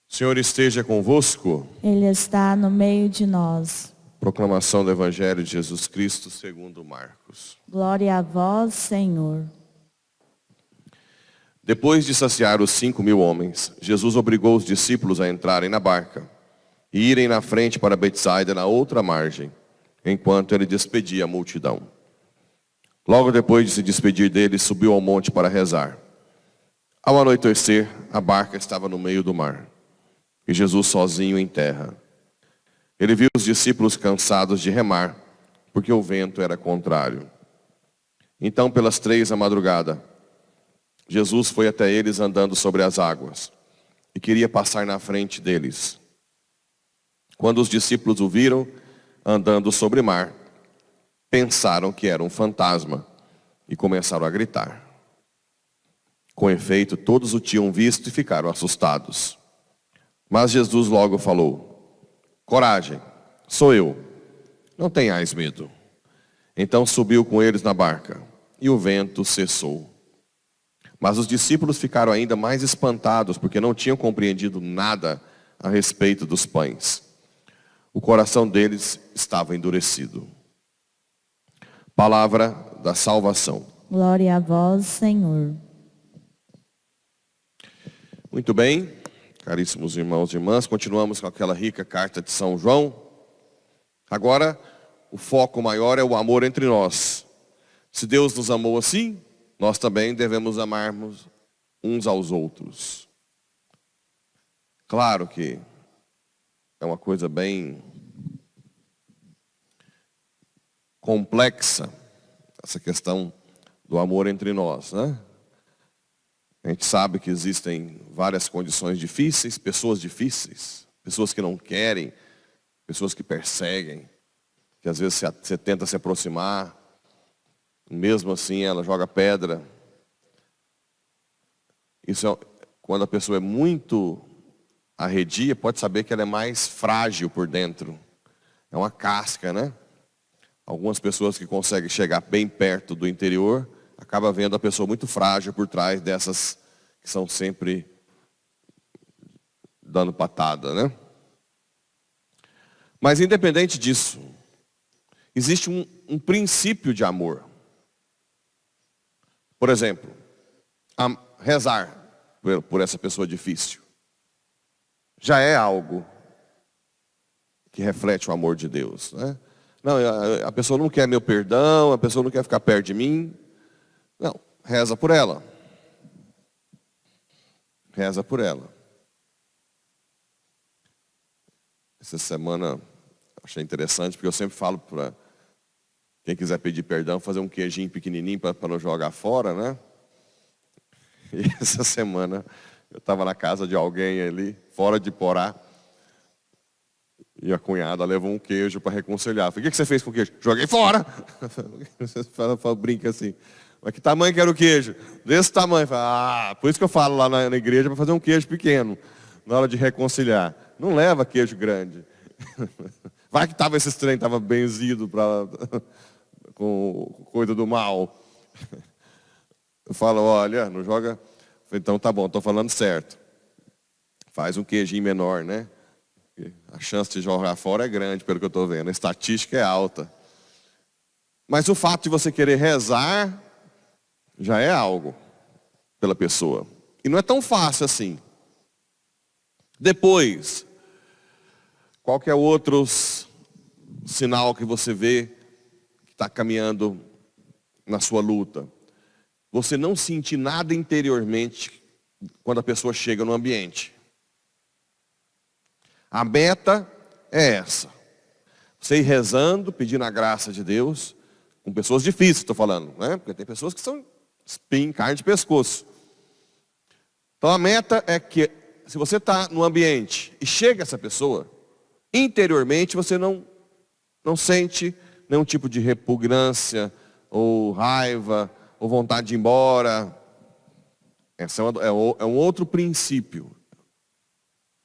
O Senhor esteja convosco. Ele está no meio de nós. Proclamação do Evangelho de Jesus Cristo segundo Marcos. Glória a vós, Senhor. Depois de saciar os 5.000 homens, Jesus obrigou os discípulos a entrarem na barca e irem na frente para Betsaida, na outra margem, enquanto ele despedia a multidão. Logo depois de se despedir deles, subiu ao monte para rezar. Ao anoitecer, a barca estava no meio do mar, e Jesus sozinho em terra. Ele viu os discípulos cansados de remar, porque o vento era contrário. Então, pelas 3 da madrugada, Jesus foi até eles andando sobre as águas, e queria passar na frente deles. Quando os discípulos o viram andando sobre o mar, pensaram que era um fantasma, e começaram a gritar. Com efeito, todos o tinham visto e ficaram assustados. Mas Jesus logo falou: coragem, sou eu, não tenhais medo. Então subiu com eles na barca, e o vento cessou. Mas os discípulos ficaram ainda mais espantados, porque não tinham compreendido nada a respeito dos pães. O coração deles estava endurecido. Palavra da salvação. Glória a vós, Senhor. Muito bem, caríssimos irmãos e irmãs, continuamos com aquela rica carta de São João. Agora, o foco maior é o amor entre nós. Se Deus nos amou assim, nós também devemos amarmos uns aos outros. Claro que é uma coisa bem complexa, essa questão do amor entre nós, né? A gente sabe que existem várias condições difíceis, pessoas que não querem, pessoas que perseguem, que às vezes você tenta se aproximar, mesmo assim ela joga pedra. Isso é, quando a pessoa é muito arredia, pode saber que ela é mais frágil por dentro. É uma casca, né? Algumas pessoas que conseguem chegar bem perto do interior, acaba vendo a pessoa muito frágil por trás dessas que são sempre dando patada, né? Mas independente disso, existe um princípio de amor. Por exemplo, rezar por essa pessoa difícil já é algo que reflete o amor de Deus, né? Não, a pessoa não quer meu perdão, a pessoa não quer ficar perto de mim. Não, reza por ela. Reza por ela. Essa semana achei interessante, porque eu sempre falo para quem quiser pedir perdão, fazer um queijinho pequenininho para não jogar fora, né? E essa semana eu estava na casa de alguém ali, fora de Porá, e a cunhada levou um queijo para reconciliar. Eu falei: o que você fez com o queijo? Joguei fora! Você brinca assim. Mas que tamanho que era o queijo? Desse tamanho. Por isso que eu falo lá na igreja para fazer um queijo pequeno, na hora de reconciliar. Não leva queijo grande. Vai que esse trem estava benzido com coisa do mal. Eu falo: olha, não joga. Então tá bom, estou falando certo. Faz um queijinho menor, né? A chance de jogar fora é grande, pelo que eu estou vendo. A estatística é alta. Mas o fato de você querer rezar já é algo pela pessoa. E não é tão fácil assim. Depois, qualquer outro sinal que você vê que está caminhando na sua luta? Você não sentir nada interiormente quando a pessoa chega no ambiente. A meta é essa. Você ir rezando, pedindo a graça de Deus, com pessoas difíceis, estou falando, né? Porque tem pessoas que são espinho, carne de pescoço. Então a meta é que, se você está no ambiente e chega essa pessoa, interiormente você não sente nenhum tipo de repugnância, ou raiva, ou vontade de ir embora. Esse é um outro princípio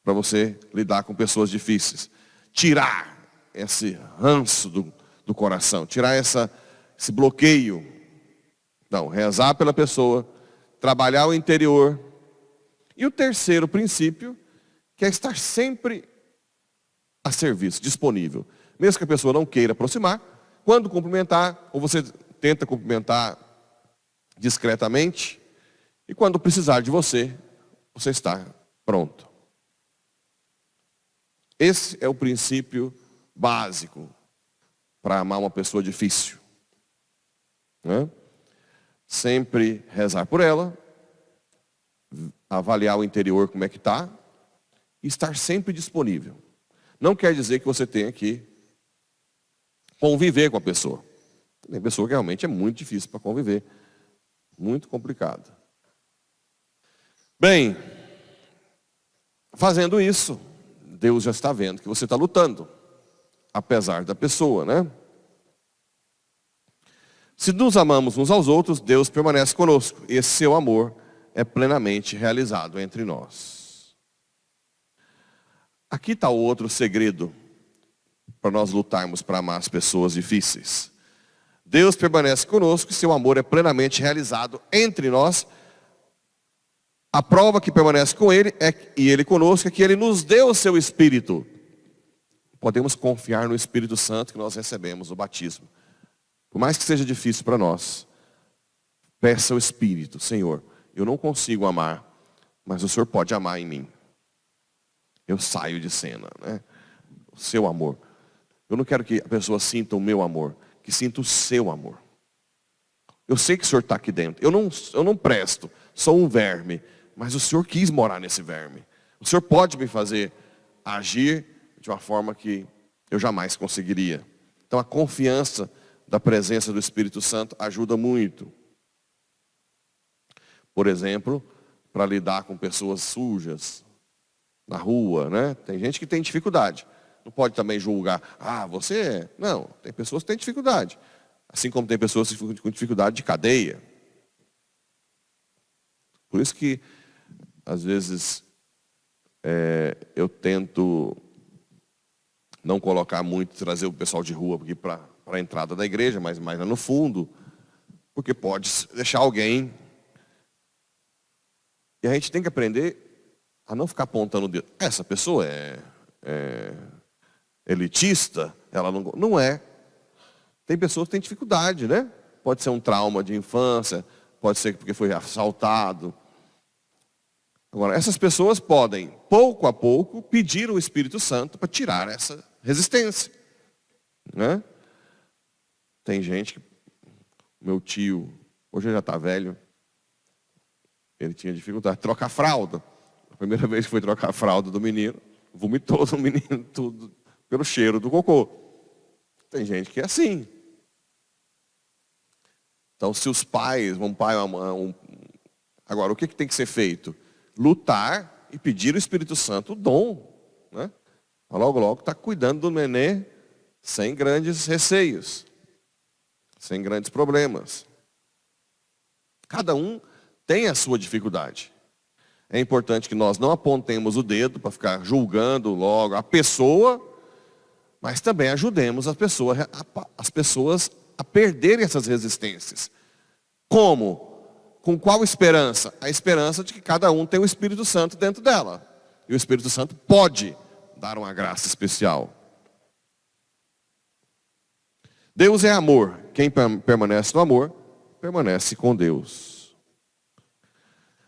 para você lidar com pessoas difíceis. Tirar esse ranço do coração, tirar esse bloqueio. Não, rezar pela pessoa, trabalhar o interior. E o terceiro princípio, que é estar sempre a serviço, disponível. Mesmo que a pessoa não queira aproximar, quando cumprimentar, ou você tenta cumprimentar discretamente, e quando precisar de você, você está pronto. Esse é o princípio básico para amar uma pessoa difícil. Né? Sempre rezar por ela, avaliar o interior como é que está, e estar sempre disponível. Não quer dizer que você tenha que conviver com a pessoa. Tem pessoa que realmente é muito difícil para conviver. Muito complicado. Bem, fazendo isso, Deus já está vendo que você está lutando. Apesar da pessoa, né? Se nos amamos uns aos outros, Deus permanece conosco. Esse seu amor é plenamente realizado entre nós. Aqui está o outro segredo para nós lutarmos para amar as pessoas difíceis. Deus permanece conosco e seu amor é plenamente realizado entre nós. A prova que permanece com Ele e Ele conosco é que Ele nos deu o seu Espírito. Podemos confiar no Espírito Santo que nós recebemos no batismo. Por mais que seja difícil para nós, peça ao Espírito: Senhor, eu não consigo amar, mas o Senhor pode amar em mim. Eu saio de cena, né? O seu amor. Eu não quero que a pessoa sinta o meu amor, que sinta o seu amor. Eu sei que o Senhor está aqui dentro. Eu não presto, sou um verme, mas o Senhor quis morar nesse verme. O Senhor pode me fazer agir de uma forma que eu jamais conseguiria. Então a confiança da presença do Espírito Santo ajuda muito. Por exemplo, para lidar com pessoas sujas na rua, né? Tem gente que tem dificuldade. Não pode também julgar, você... Não, tem pessoas que têm dificuldade. Assim como tem pessoas com dificuldade de cadeia. Por isso que, às vezes, eu tento não colocar muito, trazer o pessoal de rua aqui para a entrada da igreja, mas mais lá no fundo, porque pode deixar alguém. E a gente tem que aprender a não ficar apontando o dedo. Essa pessoa é elitista, ela não é. Tem pessoas que têm dificuldade, né? Pode ser um trauma de infância, pode ser porque foi assaltado. Agora, essas pessoas podem, pouco a pouco, pedir o Espírito Santo para tirar essa resistência. Né? Tem gente que... Meu tio, hoje ele já está velho, ele tinha dificuldade de trocar fralda. A primeira vez que foi trocar a fralda do menino, vomitou no menino tudo pelo cheiro do cocô. Tem gente que é assim. Então, se os pais, um pai, uma mãe... Agora, o que tem que ser feito? Lutar e pedir ao Espírito Santo o dom. Né? Logo, logo, está cuidando do nenê sem grandes receios. Sem grandes problemas. Cada um tem a sua dificuldade. É importante que nós não apontemos o dedo para ficar julgando logo a pessoa, mas também ajudemos as pessoas a perderem essas resistências. Como? Com qual esperança? A esperança de que cada um tem o Espírito Santo dentro dela. E o Espírito Santo pode dar uma graça especial. Deus é amor. Quem permanece no amor, permanece com Deus.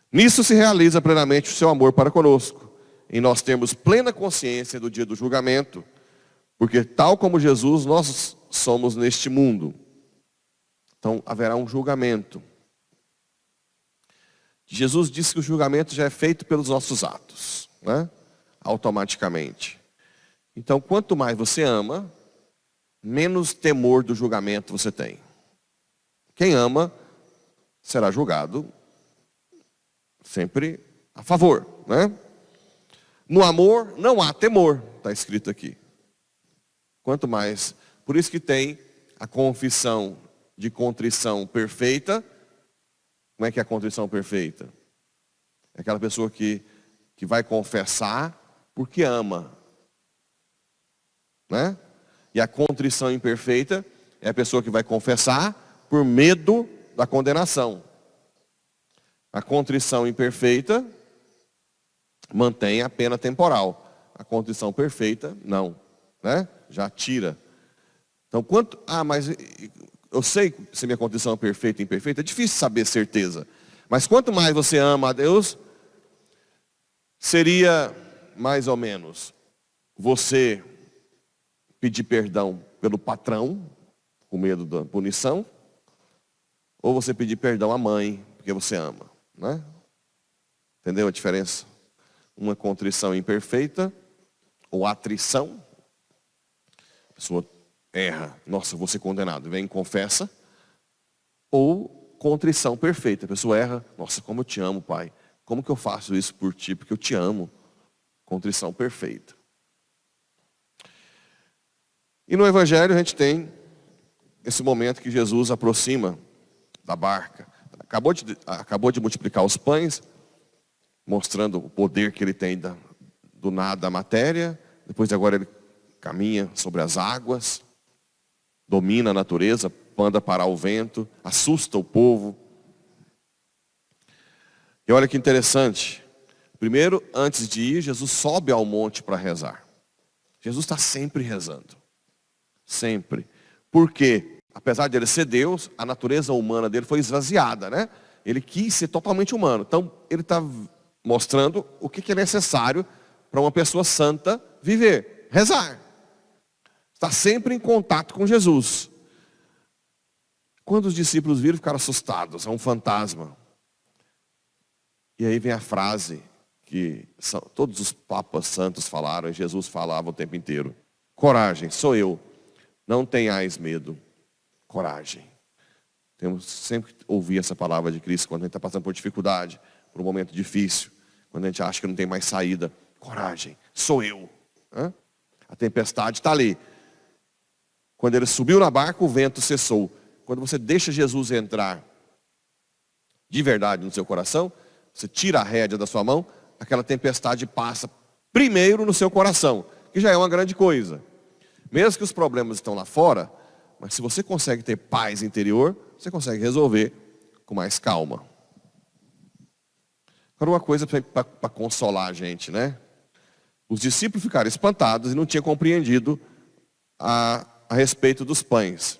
Nisso se realiza plenamente o seu amor para conosco. Em nós termos plena consciência do dia do julgamento, porque tal como Jesus, nós somos neste mundo. Então haverá um julgamento. Jesus disse que o julgamento já é feito pelos nossos atos, né? Automaticamente. Então, quanto mais você ama, menos temor do julgamento você tem. Quem ama será julgado sempre a favor, né? No amor não há temor, está escrito aqui. Quanto mais, por isso que tem a confissão de contrição perfeita. Como é que é a contrição perfeita? É aquela pessoa que vai confessar porque ama. Né? E a contrição imperfeita é a pessoa que vai confessar por medo da condenação. A contrição imperfeita mantém a pena temporal. A contrição perfeita, não. Né? Já tira. Então, mas eu sei se minha contrição é perfeita ou imperfeita. É difícil saber certeza. Mas quanto mais você ama a Deus, seria mais ou menos você pedir perdão pelo patrão, com medo da punição, ou você pedir perdão à mãe, porque você ama. Né? Entendeu a diferença? Uma contrição imperfeita, ou atrição. A pessoa erra, nossa, eu vou ser condenado, vem e confessa. Ou contrição perfeita, a pessoa erra, nossa, como eu te amo, Pai. Como que eu faço isso por ti? Porque eu te amo. Contrição perfeita. E no Evangelho a gente tem esse momento que Jesus aproxima da barca. Acabou de multiplicar os pães, mostrando o poder que ele tem do nada da matéria. Depois agora ele caminha sobre as águas, domina a natureza, manda parar o vento, assusta o povo. E olha que interessante. Primeiro, antes de ir, Jesus sobe ao monte para rezar. Jesus está sempre rezando. Sempre. Por quê? Apesar de ele ser Deus, a natureza humana dele foi esvaziada, né? Ele quis ser totalmente humano. Então, ele está mostrando o que é necessário para uma pessoa santa viver. Rezar. Está sempre em contato com Jesus. Quando os discípulos viram, ficaram assustados. É um fantasma. E aí vem a frase que todos os papas santos falaram e Jesus falava o tempo inteiro. Coragem, sou eu. Não tenhais medo. Coragem. Temos sempre que ouvir essa palavra de Cristo quando a gente está passando por dificuldade, por um momento difícil, quando a gente acha que não tem mais saída. Coragem, sou eu. A tempestade está ali. Quando ele subiu na barca, o vento cessou. Quando você deixa Jesus entrar de verdade no seu coração, você tira a rédea da sua mão, aquela tempestade passa primeiro no seu coração, que já é uma grande coisa. Mesmo que os problemas estão lá fora, mas se você consegue ter paz interior, você consegue resolver com mais calma. Agora uma coisa para consolar a gente, né? Os discípulos ficaram espantados e não tinham compreendido a respeito dos pães.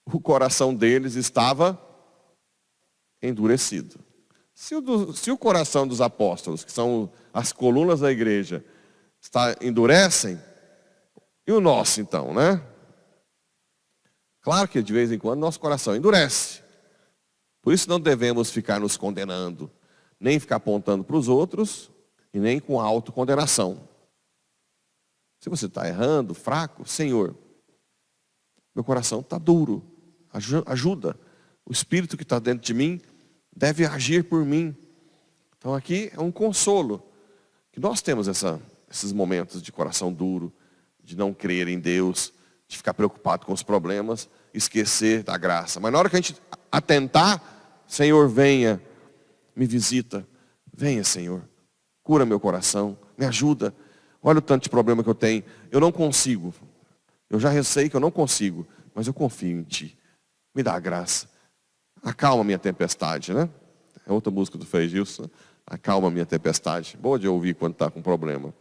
O coração deles estava endurecido. Se o coração dos apóstolos, que são as colunas da igreja, endurecem, e o nosso então, né? Claro que de vez em quando nosso coração endurece. Por isso não devemos ficar nos condenando, nem ficar apontando para os outros, e nem com autocondenação. Se você está errando, fraco, Senhor, meu coração está duro, ajuda. O Espírito que está dentro de mim deve agir por mim. Então aqui é um consolo, que nós temos esses momentos de coração duro, de não crer em Deus, de ficar preocupado com os problemas, esquecer da graça. Mas na hora que a gente atentar, Senhor, venha, me visita, venha, Senhor, cura meu coração, me ajuda. Olha o tanto de problema que eu tenho, eu não consigo, eu já sei que eu não consigo, mas eu confio em Ti, me dá a graça, acalma minha tempestade, né? É outra música do Frei Gilson, acalma minha tempestade, boa de ouvir quando está com problema.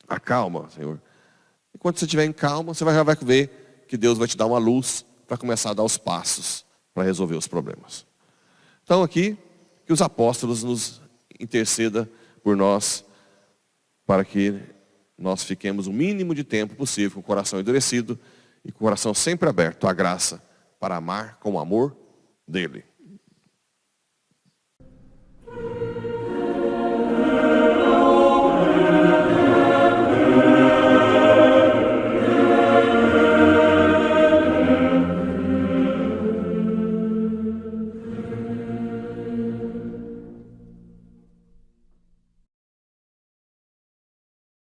Acalma, Senhor. E quando você estiver em calma, você já vai ver que Deus vai te dar uma luz para começar a dar os passos para resolver os problemas. Então aqui, que os apóstolos nos intercedam por nós, para que nós fiquemos o mínimo de tempo possível com o coração endurecido e com o coração sempre aberto à graça para amar com o amor dele.